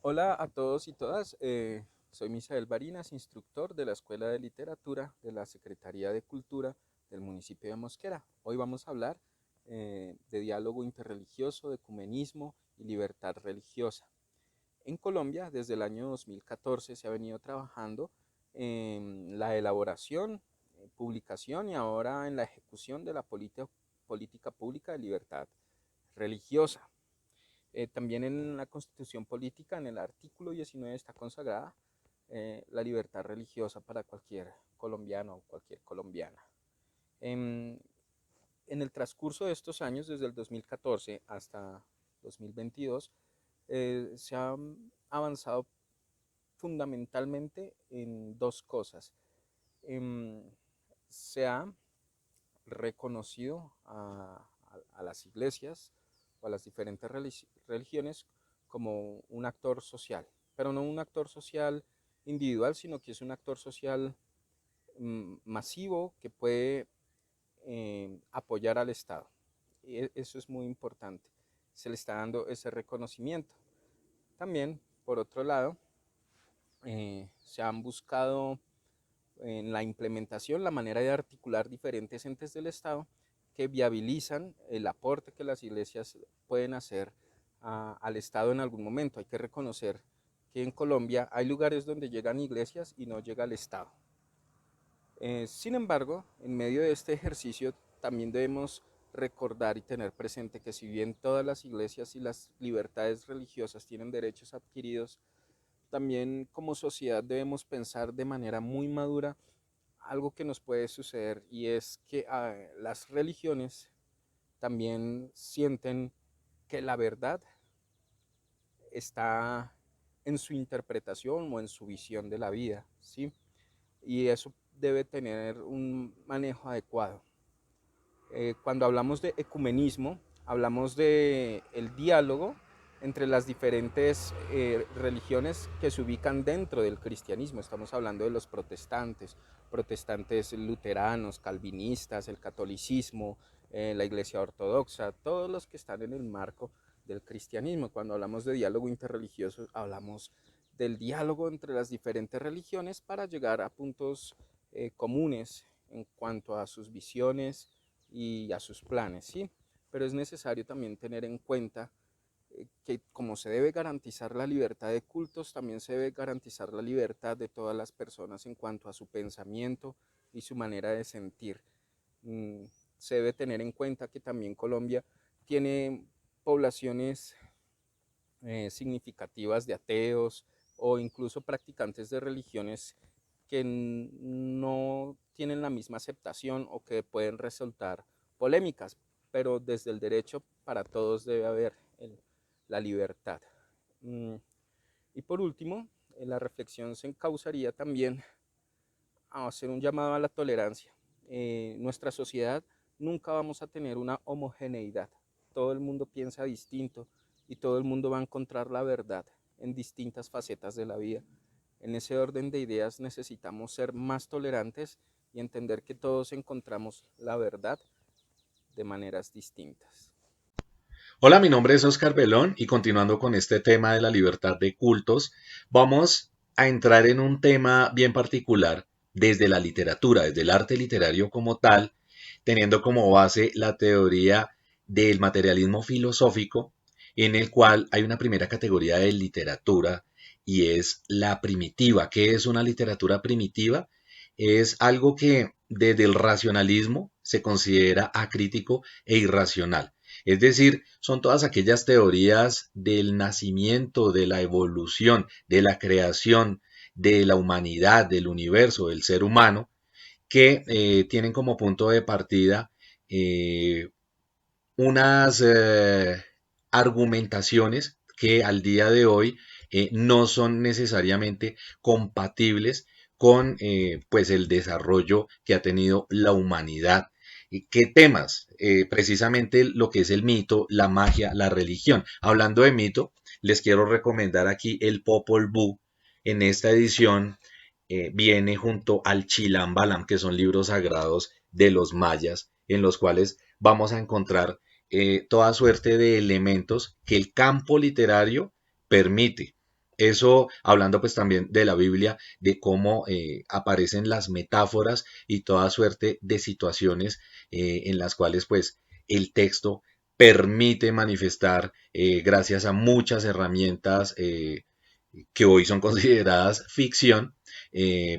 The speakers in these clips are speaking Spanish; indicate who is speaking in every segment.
Speaker 1: Hola a todos y todas, soy Misael Barinas, instructor de la Escuela de Literatura de la Secretaría de Cultura del municipio de Mosquera. Hoy vamos a hablar de diálogo interreligioso, de ecumenismo y libertad religiosa. En Colombia, desde el año 2014 se ha venido trabajando en la elaboración, publicación y ahora en la ejecución de la política pública de libertad religiosa. También en la Constitución Política, en el artículo 19 está consagrada la libertad religiosa para cualquier colombiano o cualquier colombiana. En, en el transcurso de estos años, desde el 2014 hasta 2022, se ha avanzado fundamentalmente en dos cosas. Em, se ha reconocido a las iglesias o a las diferentes religiones como un actor social, pero no un actor social individual, sino que es un actor social masivo que puede apoyar al Estado. Y eso es muy importante. Se le está dando ese reconocimiento. También, por otro lado, se han buscado en la implementación la manera de articular diferentes entes del Estado que viabilizan el aporte que las iglesias pueden hacer al Estado en algún momento. Hay que reconocer que en Colombia hay lugares donde llegan iglesias y no llega el Estado. Sin embargo, en medio de este ejercicio también debemos recordar y tener presente que si bien todas las iglesias y las libertades religiosas tienen derechos adquiridos, también como sociedad debemos pensar de manera muy madura algo que nos puede suceder y es que las religiones también sienten que la verdad está en su interpretación o en su visión de la vida, ¿sí? Y eso debe tener un manejo adecuado. Cuando hablamos de ecumenismo, hablamos de el diálogo entre las diferentes religiones que se ubican dentro del cristianismo. Estamos hablando de los protestantes, protestantes luteranos, calvinistas, el catolicismo, la iglesia ortodoxa, todos los que están en el marco del cristianismo. Cuando hablamos de diálogo interreligioso, hablamos del diálogo entre las diferentes religiones para llegar a puntos comunes en cuanto a sus visiones y a sus planes, ¿sí? Pero es necesario también tener en cuenta que como se debe garantizar la libertad de cultos, también se debe garantizar la libertad de todas las personas en cuanto a su pensamiento y su manera de sentir. Mm, Se debe tener en cuenta que también Colombia tiene poblaciones significativas de ateos o incluso practicantes de religiones que no tienen la misma aceptación o que pueden resultar polémicas, pero desde el derecho para todos debe haber la libertad. Mm, Y por último, la reflexión se encauzaría también a hacer un llamado a la tolerancia. Nuestra sociedad nunca vamos a tener una homogeneidad. Todo el mundo piensa distinto y todo el mundo va a encontrar la verdad en distintas facetas de la vida. En ese orden de ideas necesitamos ser más tolerantes y entender que todos encontramos la verdad de maneras distintas.
Speaker 2: Hola, mi nombre es Oscar Belón y continuando con este tema de la libertad de cultos, vamos a entrar en un tema bien particular desde la literatura, desde el arte literario como tal, teniendo como base la teoría del materialismo filosófico, en el cual hay una primera categoría de literatura y es la primitiva. ¿Qué es una literatura primitiva? Es algo que desde el racionalismo se considera acrítico e irracional. Es decir, son todas aquellas teorías del nacimiento, de la evolución, de la creación, de la humanidad, del universo, del ser humano, que tienen como punto de partida eh, unas argumentaciones que al día de hoy no son necesariamente compatibles con pues el desarrollo que ha tenido la humanidad. ¿Qué temas? Precisamente lo que es el mito, la magia, la religión. Hablando de mito, les quiero recomendar aquí el Popol Vuh. En esta edición viene junto al Chilam Balam, que son libros sagrados de los mayas, en los cuales vamos a encontrar toda suerte de elementos que el campo literario permite. Eso hablando pues también de la Biblia, de cómo aparecen las metáforas y toda suerte de situaciones en las cuales pues el texto permite manifestar gracias a muchas herramientas que hoy son consideradas ficción,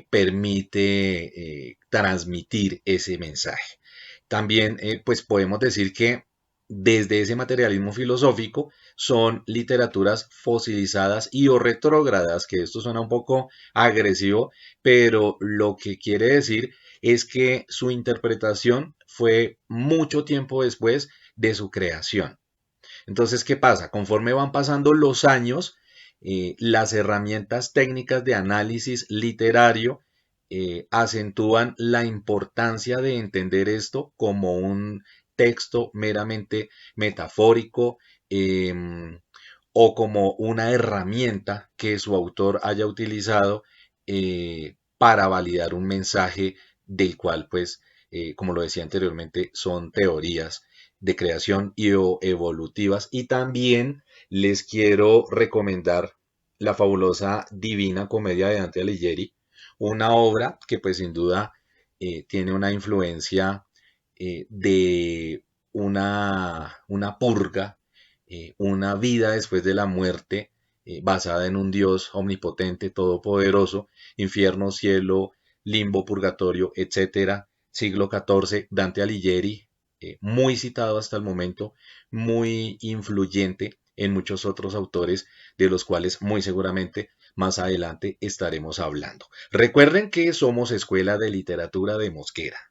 Speaker 2: permite transmitir ese mensaje. También pues podemos decir que desde ese materialismo filosófico son literaturas fosilizadas y o retrógradas, que esto suena un poco agresivo, pero lo que quiere decir es que su interpretación fue mucho tiempo después de su creación. Entonces, ¿qué pasa? Conforme van pasando los años, las herramientas técnicas de análisis literario acentúan la importancia de entender esto como un texto meramente metafórico o como una herramienta que su autor haya utilizado para validar un mensaje del cual, pues, como lo decía anteriormente, son teorías de creación y evolutivas. Y también les quiero recomendar la fabulosa Divina Comedia de Dante Alighieri, una obra que pues sin duda tiene una influencia de una purga, una vida después de la muerte, basada en un Dios omnipotente, todopoderoso, infierno, cielo, limbo, purgatorio, etcétera. Siglo XIV, Dante Alighieri, muy citado hasta el momento, muy influyente en muchos otros autores de los cuales muy seguramente más adelante estaremos hablando. Recuerden que somos Escuela de Literatura de Mosquera.